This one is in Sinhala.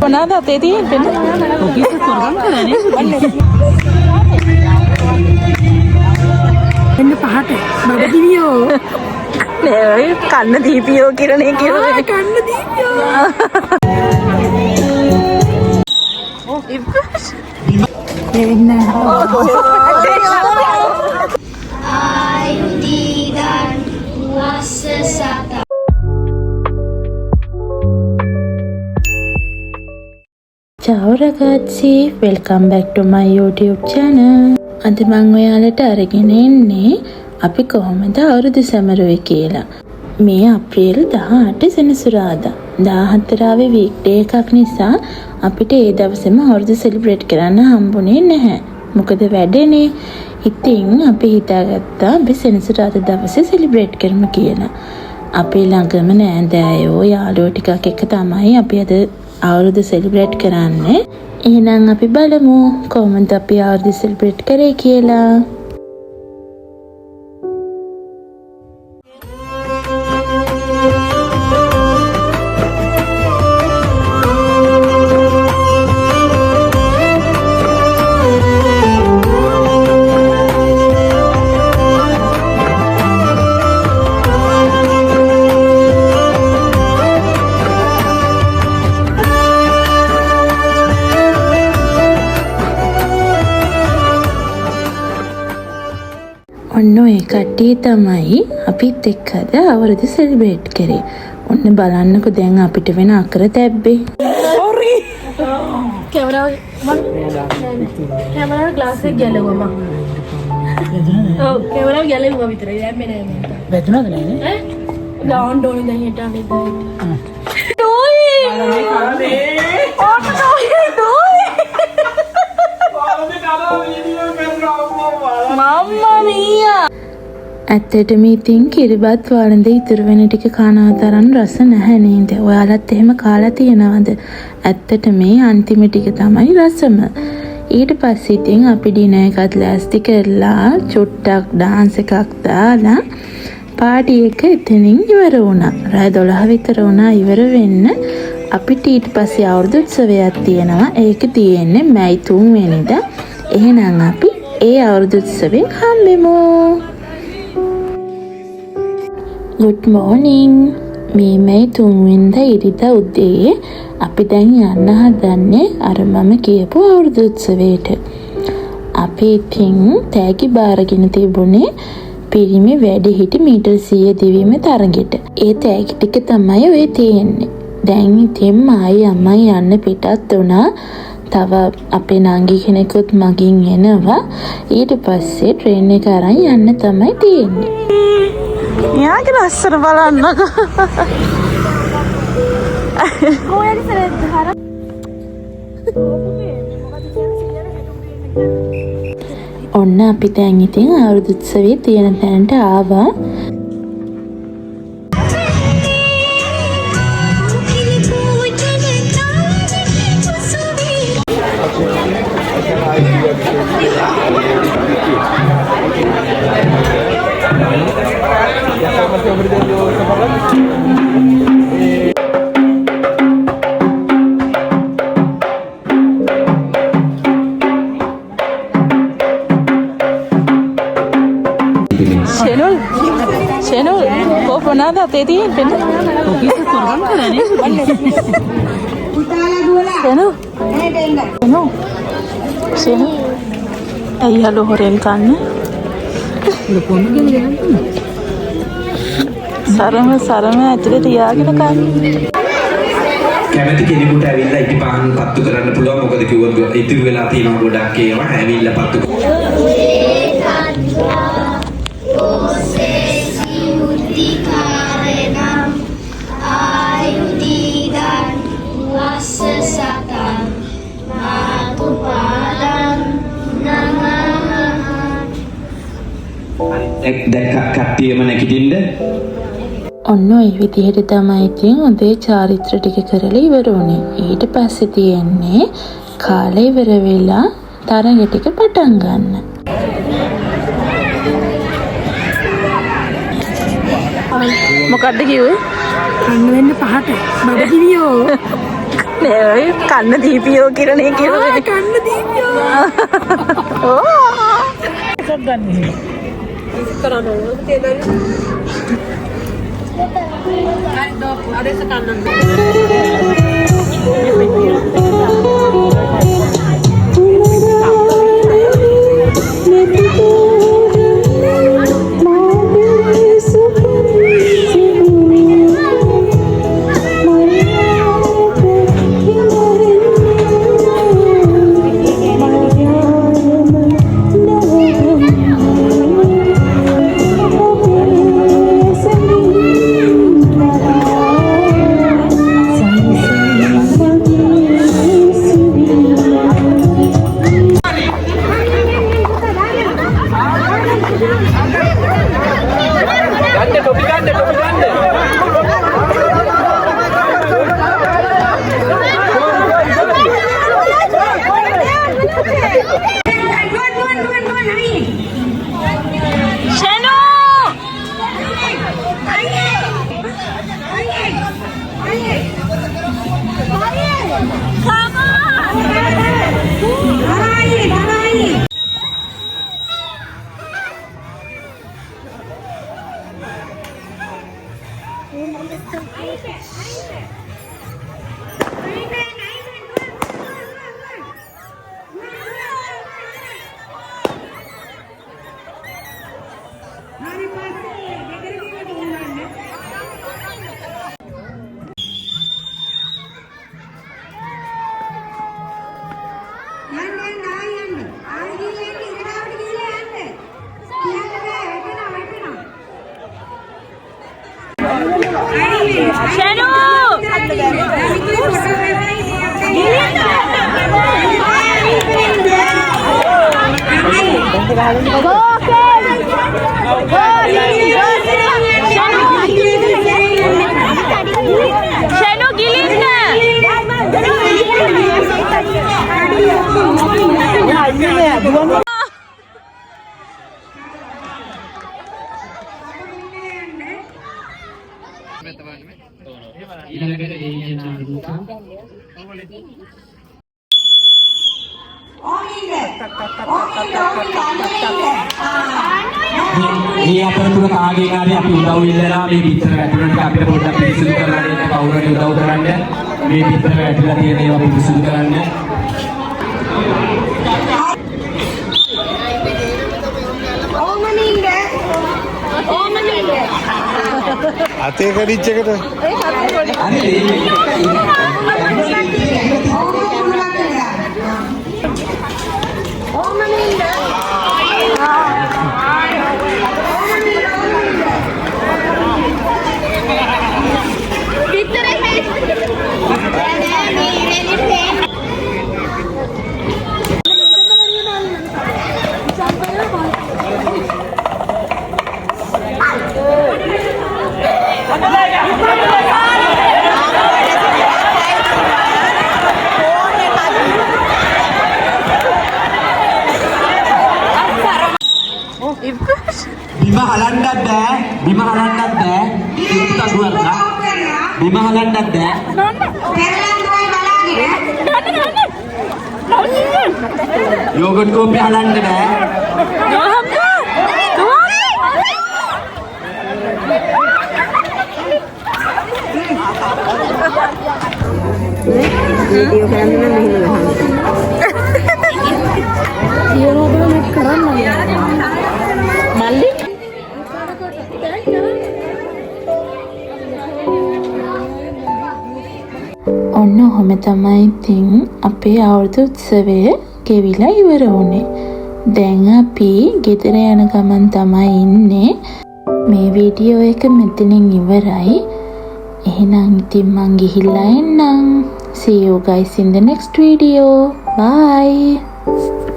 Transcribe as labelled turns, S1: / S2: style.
S1: මොනවාද අතේ තියෙන්නේ? ඔෆිස් එක කරගන්න කරන්නේ. එන්න පහට බඩ දිවියෝ. නෑ කන්න දීපියෝ කිරණේ කිව්වේ. කන්න දීපියෝ. එන්න.
S2: ආයුධීගන් වස්ස සත.
S3: Ciao ragazzi, welcome back to my YouTube channel. අද මම ඔයාලට අරගෙන ඉන්නේ අපි කොහොමද අවුරුදු සැමරුවේ කියලා. මේ අප්‍රේල් 18 සෙනසුරාදා 14 ආවේ වීක්ඩේ එකක් නිසා අපිට ඒ දවසේම අවුරුදු සෙලිබ්‍රේට් කරන්න හම්බුනේ නැහැ. මොකද වැඩනේ. ඉතින් අපි හිතාගත්තා අපි සෙනසුරාදා දවසේ සෙලිබ්‍රේට් කරමු කියලා. අපේ ළඟම නෑදෑයෝ යාළුවෝ ටිකක් එක්ක තමයි අපි අද අවුරුදු සෙලිබ්‍රේට් කරන්නේ. එහෙනම් අපි බලමු කොහොමද අපි අවුරුදු සෙලිබ්‍රේට් කරේ කියලා. ඔන්න ඔය කට්ටිය තමයි අපිත් එක්ක අද අවුරුදු සෙලිබ්‍රේට් කරේ. ඔන්න බලන්නකෝ දැන් අපිට වෙන අකර තැබ්බේ.
S1: සෝරි. කැමරාව ග්ලාස් එක ගැලවුවා මම. ඔව් කැමරාව ගැලවුවා විතරයි. දැම්මේ නෑ මම. වැදුනද නෑනේ? ඈ? ඩවුන් ඩෝන් දැන් හිටන්නේ දැන්. ඩෝයි. අනේ. ඕක ඩෝයි ඩෝයි. මම්මා මියා. ඇත්තටම ඉතින් කිරිබත් වළඳ ඉතුරු වෙන ටික කනවා තරම් රස නැහැ නේද? ඔයාලත් එහෙම කාලා තියෙනවද? ඇත්තට මේ අන්තිම ටික තමයි රසම. ඊට පස්සේ ඉතින් අපි ඩිනර් එකත් ලෑස්ති කරලා චුට්ටක් ඩාන්ස් එකක් දාලා පාටි එක එතනින් ඉවර වුණා. රාත්‍රී 12 විතර වුණා ඉවර වෙන්න. අපිට ඊට පස්සේ අවුරුදු උත්සවයක් තියෙනවා. ඒක තියෙන්නේ මැයි 3 වෙනිදා. එහෙනම් අපි ඒ අවුරුදු උත්සවෙන් හම්බෙමු. Good morning. මේ මැයි 3 වෙනිදා ඉරිදා උදේ අපි දැන් යන්න හදන්නේ අර මම කියපු අවුරුදු උත්සවයට. අපි ඉතින් තෑගි බාරගෙන තිබුණේ පිරිමි වැඩිහිටි මීටර් 100 දිවීම තරගෙට. ඒ තෑගි ටික තමයි ඔය තියෙන්නේ. දැන් ඉතින් මායි අම්මයි යන්න පිටත් වුණා. තව අපේ නංගි කෙනෙකුත් මගින් එනවා. ඊට පස්සේ ට්‍රේන් එක අරන් යන්න තමයි තියෙන්නේ. යාගේ ලස්සන බලන්නකෝ. කොහෙද සරදහර?
S3: ඔන්න අපි දැන් ඉතින් අවුරුදු උත්සවයේ තියෙන තැනට ආවා.
S1: Channel kok මොනවාද අතේ තියෙන්නේ? ඔෆිස් එක කරගන්න කරන්නේ. Channel. අයියලෝ හොරෙන් කන්න. සරම ඇතුලේ තියාගෙන කන්න.
S4: කැමති කෙනෙකුට ඇවිල්ලා ඉටිපාන් පත්තු කරන්න පුළුවන්. මොකද කිව්වොත් ඉතුරු වෙලා තියෙනවා ගොඩක් ඒවා. ඇවිල්ලා පත්තු දැන් කට්ටියම නැගිටින්න.
S3: ඔන්න ඔය විදිහට තමයි ඉතින් උදේ චාරිත්‍ර ටික කරලා ඉවර වුණේ. ඊට පස්සේ තියෙන්නේ කාලේ ඉවර වෙලා තරඟ ටික පටන් ගන්න.
S1: මොකද්ද කිව්වේ?
S5: කන්න පහට බඩගිනියෝ
S3: නේ කන්න දීපියෝ කිරණේ කියනවා.
S5: කන්න දීපියෝ
S3: ඕ
S5: ගන්න කරන්න
S4: මේ අතරතුර කාගේ කාර්යය අපි උදව් ඉල්ලලා මේ පිටර වැටුණට අපිට පොඩ්ඩක් පිරිසිදු කරලා දෙන්න කවුරුහරි උදව් කරන්න මේ පිටර වැටලා තියෙන ඒවා පිරිසිදු කරන්න
S6: අතේ කඩිච් එකට
S4: බිම හලන්නත් බෑ බිම හලන්නත් බෑ ඉක්ත දුවරලා බිම හලන්නත් බෑ යෝගට් කෝප්පේ හලන්න බෑ
S5: වීඩියෝ කරන්න නම් මෙහෙම ගහන්න කියනවා බල නෙට් කරන්න
S3: මල්ලි ඔන්න ඔහොම තමයි ඉතින් අපේ අවුරුදු උත්සවය ගෙවිලා ඉවර වුණේ. දැන් අපි ගෙදර යන ගමන් තමයි ඉන්නේ. මේ වීඩියෝ එක මෙතනින් ඉවරයි. එහෙනම් ඉතින් මං ගිහිල්ලා එන්නම්. See you guys in the next video. Bye.